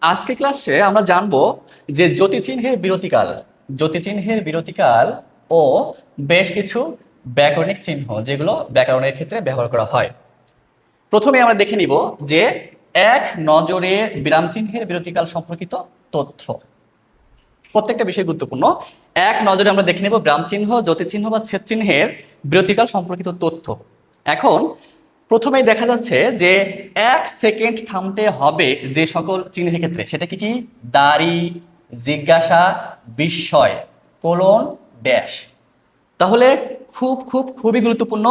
আজকে ক্লাসে আমরা জানবো যে জ্যোতিচিহ্নের বিরতিকাল ও বেশ কিছু ব্যাকরণিক চিহ্ন যেগুলো ব্যাকরণের ক্ষেত্রে ব্যবহার করা হয়। প্রথমে আমরা দেখে নিব যে এক নজরে বিরাম চিহ্নের বিরতিকাল সম্পর্কিত তথ্য। প্রত্যেকটা বিষয় গুরুত্বপূর্ণ। এক নজরে আমরা দেখে নেব বিরাম চিহ্ন, জ্যোতিচিহ্ন বা ছেদ চিহ্নের বিরতিকাল সম্পর্কিত তথ্য। এখন প্রথমেই দেখা যাচ্ছে যে 1 সেকেন্ড থামতে হবে যে সকল চিহ্নের ক্ষেত্রে, সেটা কি কি? দাড়ি, জিজ্ঞাসা, বিস্ময়, কোলন, ড্যাশ। তাহলে খুবই গুরুত্বপূর্ণ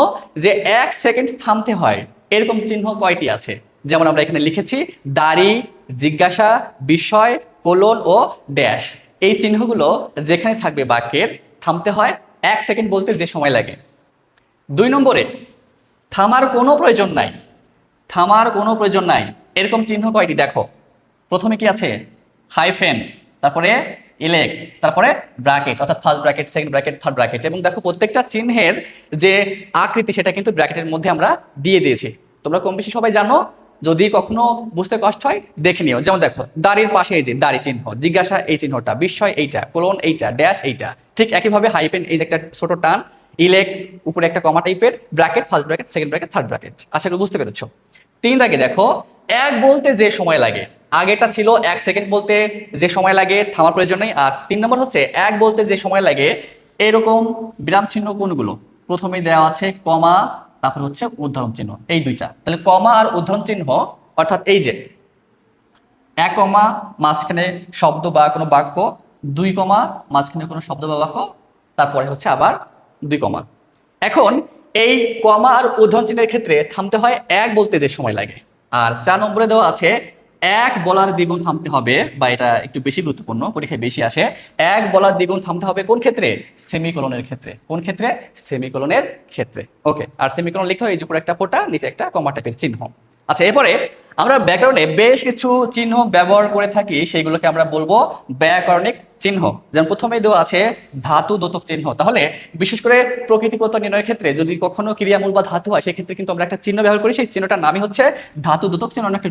যে 1 সেকেন্ড থামতে হয় এরকম চিহ্ন কয়টি আছে। যেমন আমরা এখানে লিখেছি দাড়ি, জিজ্ঞাসা, বিস্ময়, কোলন ও ড্যাশ। এই চিহ্নগুলো যেখানে থাকবে বাক্যের থামতে হয় 1 সেকেন্ড বলতে যে সময় লাগে। 2 নম্বরে থামার কোনো প্রয়োজন নাই, এরকম চিহ্ন কয়টি দেখো। প্রথমে কি আছে? হাইফেন, তারপরে ইলেক, তারপরে ব্র্যাকেট, অর্থাৎ first bracket, second bracket, third bracket. এবং দেখো প্রত্যেকটা চিহ্নের যে আকৃতি সেটা কিন্তু ব্র্যাকেটের মধ্যে আমরা দিয়ে দিয়েছি। তোমরা কম বেশি সবাই জানো, যদি কখনো বুঝতে কষ্ট হয় দেখে নিও। যেমন দেখো দাড়ির পাশে এই যে দাড়ি চিহ্ন, জিজ্ঞাসা এই চিহ্নটা, বিস্ময় এইটা, কোলন এইটা, ড্যাশ এইটা। ঠিক একইভাবে হাইফেন এই যে একটা ছোট টান, ইলেক উপরে একটা কমা টাইপের, bracket, first bracket, second bracket, third bracket. আশা করি বুঝতে পেরেছো। 3 দাগে দেখো এক বলতে যে সময় লাগে, আগেটা ছিল 1 সেকেন্ড বলতে যে সময় লাগে, থামার প্রয়োজন নেই। আর 3 নম্বর হচ্ছে এক বলতে যে সময় লাগে এরকম বিরাম চিহ্ন কোনগুলো? প্রথমেই দেওয়া আছে কমা, তারপর হচ্ছে উদ্ধরণ চিহ্ন, এই দুইটা। তাহলে কমা আর উদ্ধরণ চিহ্ন, অর্থাৎ এই যে 1 কমা মাঝখানে শব্দ বা কোনো বাক্য, 2 কমা মাঝখানে কোনো শব্দ বা বাক্য, তারপরে হচ্ছে আবার 2 কমা। এখন এই কমা আর উদ্ধরণ চিহ্নের ক্ষেত্রে থামতে হয় এক বলতে যে সময় লাগে। আর 4 নম্বরে দেওয়া আছে এক বলার দ্বিগুণ থামতে হবে, বা এটা একটু বেশি গুরুত্বপূর্ণ, পরীক্ষায় বেশি আসে। এক বলার দ্বিগুণ থামতে হবে কোন ক্ষেত্রে? সেমিকোলনের ক্ষেত্রে। কোন ক্ষেত্রে? সেমিকোলনের ক্ষেত্রে। ওকে, আর সেমিকোলন লিখতে হয় এই যে উপরে একটা ফোঁটা, নিচে একটা কমা টাইপের চিহ্ন। আচ্ছা, এরপরে আমরা ব্যাকরণে বেশ কিছু চিহ্ন ব্যবহার করে থাকি, সেইগুলোকে আমরা বলবো ব্যাকরণিক চিহ্ন। যেমন প্রথমে দেওয়া আছে ধাতু দ্যোতক চিহ্ন। তাহলে বিশেষ করে প্রকৃতি প্রত্যয় নির্ণয়ের ক্ষেত্রে যদি কখনো ক্রিয়ামূল বা ধাতু হয়, সেক্ষেত্রে কিন্তু আমরা একটা চিহ্ন ব্যবহার করি। সেই চিহ্নটার নামই হচ্ছে ধাতু দ্যোতক চিহ্ন, অনেকটা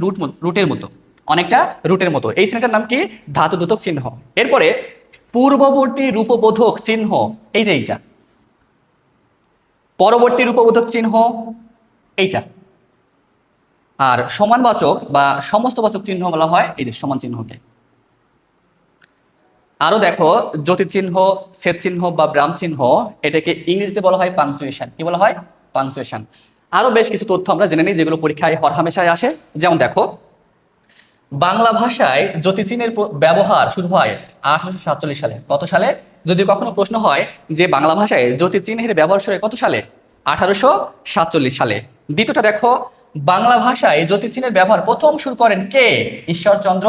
অনেকটা রুটের মতো। এই চিহ্নটার নাম কি? ধাতু দ্যোতক চিহ্ন। এরপরে পূর্ববর্তী রূপবোধক চিহ্ন, এই যে এইটা। পরবর্তী রূপবোধক চিহ্ন এইটা। আর সমানবাচক বা সমস্তবাচক চিহ্ন বলা হয় এই যে সমান চিহ্নকে। আরো দেখো জ্যোতিচিহ্ন, ছেদ চিহ্ন বা ব্রাম চিহ্ন, এটাকে ইংরেজিতে বলা হয় পাংচুয়েশন। কি বলা হয়? পাংচুয়েশন। আরো বেশ কিছু তথ্য আমরা জেনে নিই যেগুলো পরীক্ষায় হরহামেশায় আসে। যেমন দেখো বাংলা ভাষায় জ্যোতিচিহ্নের ব্যবহার শুরু হয় 1847 সালে। কত সালে? যদি কখনো প্রশ্ন হয় যে বাংলা ভাষায় জ্যোতিচিহ্নের ব্যবহার শুরু হয় কত সালে? 1847 সালে। দ্বিতীয়টা দেখো বাংলা ভাষায় জ্যোতিচিহ্নের ব্যবহার প্রথম শুরু করেন কে? ঈশ্বরচন্দ্র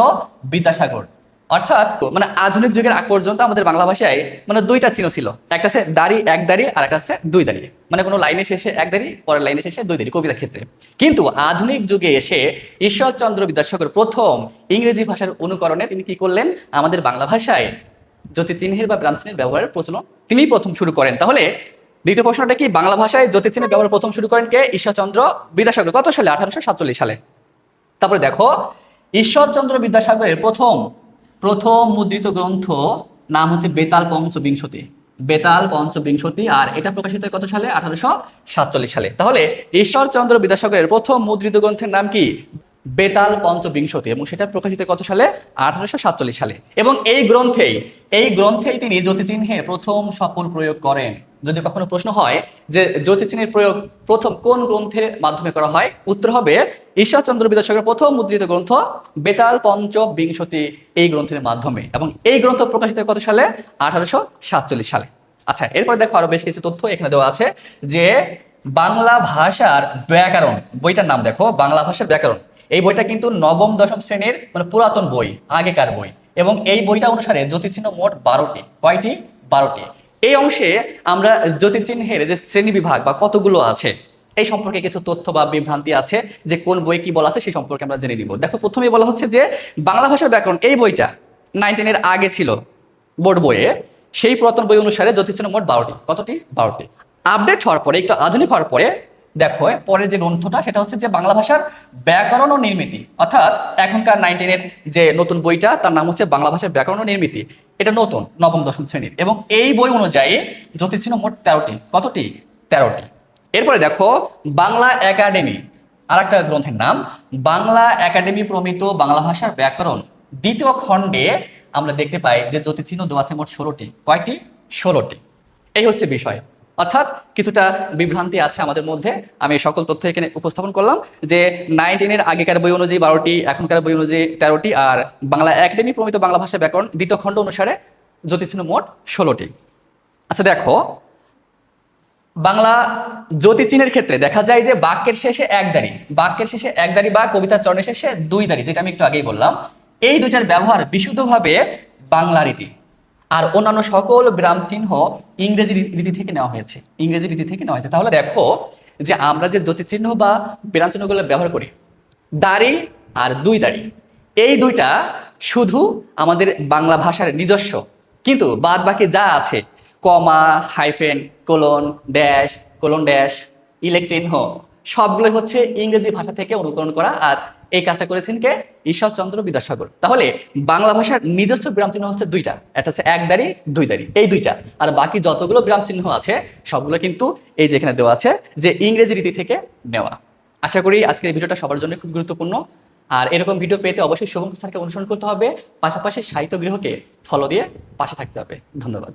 বিদ্যাসাগর। অর্থাৎ মানে আধুনিক যুগের আগ পর্যন্ত আমাদের বাংলা ভাষায় মানে 2টা চিহ্ন ছিল, একটা আছে দাড়ি, এক দাড়ি, আর একটা আছে 2 দাড়ি। মানে কোনো লাইনের শেষে 1 দাড়ি, পরের লাইনের শেষে 2 দাড়ি, কবিতার ক্ষেত্রে। কিন্তু আধুনিক যুগে এসে ঈশ্বরচন্দ্র বিদ্যাসাগর প্রথম ইংরেজি ভাষার অনুকরণে তিনি কি করলেন? আমাদের বাংলা ভাষায় জ্যোতিচিহ্নের বা ব্রাম চিহ্নের ব্যবহারের প্রচলন তিনি প্রথম শুরু করেন। তাহলে দ্বিতীয় প্রশ্নটা কি? বাংলা ভাষায় জ্যোতিচিহ্নের ব্যবহার প্রথম শুরু করেন কে? ঈশ্বরচন্দ্র বিদ্যাসাগর। কত সালে? 1847 সালে। তারপরে দেখো ঈশ্বরচন্দ্র বিদ্যাসাগরের প্রথম মুদ্রিত গ্রন্থ নাম হচ্ছে বেতাল পঞ্চবিংশতি। বেতাল পঞ্চবিংশতি। আর এটা প্রকাশিত হয় কত সালে? 1847 সালে। তাহলে ঈশ্বরচন্দ্র বিদ্যাসাগরের প্রথম মুদ্রিত গ্রন্থের নাম কি? বেতাল পঞ্চবিংশতি। এবং সেটা প্রকাশিত কত সালে? 1847 সালে। এবং এই গ্রন্থেই তিনি জ্যোতিচিহ্নের প্রথম সফল প্রয়োগ করেন। যদি কখনো প্রশ্ন হয় যে জ্যোতিচিহ্নের প্রয়োগ প্রথম কোন গ্রন্থের মাধ্যমে করা হয়, উত্তর হবে ঈশ্বরচন্দ্র বিদ্যাসাগরের প্রথম মুদ্রিত গ্রন্থ বেতাল পঞ্চবিংশতি, এই গ্রন্থের মাধ্যমে। এবং এই গ্রন্থ প্রকাশিত কত সালে? 1847 সালে। আচ্ছা, এরপরে দেখো আরো বেশ কিছু তথ্য এখানে দেওয়া আছে যে বাংলা ভাষার ব্যাকরণ বইটার নাম দেখো, বাংলা ভাষার ব্যাকরণ। এই বইটা কিন্তু নবম দশম শ্রেণীর মানে পুরাতন বই, আগেকার বই। এবং এই বইটা অনুসারে জ্যোতিচিহ্ন মোট 12টি। কয়টি? 12টি। এই অংশে আমরা জ্যোতিচিহ্নের যে শ্রেণী বিভাগ বা কতগুলো আছে এই সম্পর্কে কিছু তথ্য বা বিভ্রান্তি আছে, যে কোন বই কি বলা আছে সেই সম্পর্কে আমরা জেনে নিব। দেখো প্রথমেই বলা হচ্ছে যে বাংলা ভাষার ব্যাকরণ, এই বইটা 19 আগে ছিল বোর্ড বইয়ে। সেই পুরাতন বই অনুসারে জ্যোতিচিহ্ন মোট 12টি। কতটি? 12টি। আপডেট হওয়ার পরে, একটু আধুনিক হওয়ার পরে দেখো পরের যে গ্রন্থটা সেটা হচ্ছে যে বাংলা ভাষার ব্যাকরণ ও নির্মিতি, অর্থাৎ এখনকার 9-10 যে নতুন বইটা তার নাম হচ্ছে বাংলা ভাষার ব্যাকরণ ও নির্মিতি। এটা নতুন নবম দশম শ্রেণীর, এবং এই বই অনুযায়ী জ্যোতিষ মোট 13টি। কতটি? 13টি। এরপরে দেখো বাংলা একাডেমি, আর একটা গ্রন্থের নাম বাংলা একাডেমি প্রমিত বাংলা ভাষার ব্যাকরণ, দ্বিতীয় খণ্ডে আমরা দেখতে পাই যে জ্যোতিচিহ্ন দেওয়া আছে মোট 16টি। কয়টি? 16টি। এই হচ্ছে বিষয়, অর্থাৎ কিছুটা বিভ্রান্তি আছে আমাদের মধ্যে। আমি সকল তথ্য এখানে উপস্থাপন করলাম যে 9-10 আগেকার বই অনুযায়ী 12টি, এখনকার বই অনুযায়ী 13টি, আর বাংলা একাডেমি প্রমিত বাংলা ভাষা ব্যাকরণ দ্বিতীয় খণ্ড অনুসারে জ্যোতিচিহ্ন মোট 16টি। আচ্ছা দেখো, বাংলা জ্যোতিচিহ্নের ক্ষেত্রে দেখা যায় যে বাক্যের শেষে একদারি, বাক্যের শেষে একদারি বা কবিতার চরণের শেষে দুই দাড়ি, যেটা আমি একটু আগেই বললাম, এই দুইটার ব্যবহার বিশুদ্ধভাবে বাংলা রীতি, আর অন্যান্য সকল বিরাম চিহ্ন ইংরেজি রীতি থেকে নেওয়া হয়েছে, ইংরেজি রীতি থেকে নেওয়া হয়েছে। তাহলে দেখো যে আমরা যে জ্যোতিচিহ্ন বা বিরাম চিহ্নগুলো ব্যবহার করি, দাড়ি আর দুই দাড়ি, এই দুইটা শুধু আমাদের বাংলা ভাষার নিজস্ব, কিন্তু বাদ বাকি যা আছে কমা, হাইফেন, কোলন ড্যাশ, ইলেক চিহ্ন, সবগুলো হচ্ছে ইংরেজি ভাষা থেকে অনুকরণ করা। আর এই কাজটা করেছেন কে? ঈশ্বরচন্দ্র বিদ্যাসাগর। তাহলে বাংলা ভাষার নিজস্ব বিরাম চিহ্ন হচ্ছে দুইটা, একটা হচ্ছে এক দাড়ি, দুই দাড়ি, এই দুইটা। আর বাকি যতগুলো বিরাম চিহ্ন আছে সবগুলো কিন্তু এই যেখানে দেওয়া আছে যে ইংরেজি রীতি থেকে নেওয়া। আশা করি আজকের এই ভিডিওটা সবার জন্য খুব গুরুত্বপূর্ণ। আর এরকম ভিডিও পেতে অবশ্যই শুভঙ্কর স্যারকে অনুসরণ করতে হবে, পাশাপাশি সাহিত্য গৃহকে ফলো দিয়ে পাশে থাকতে হবে। ধন্যবাদ।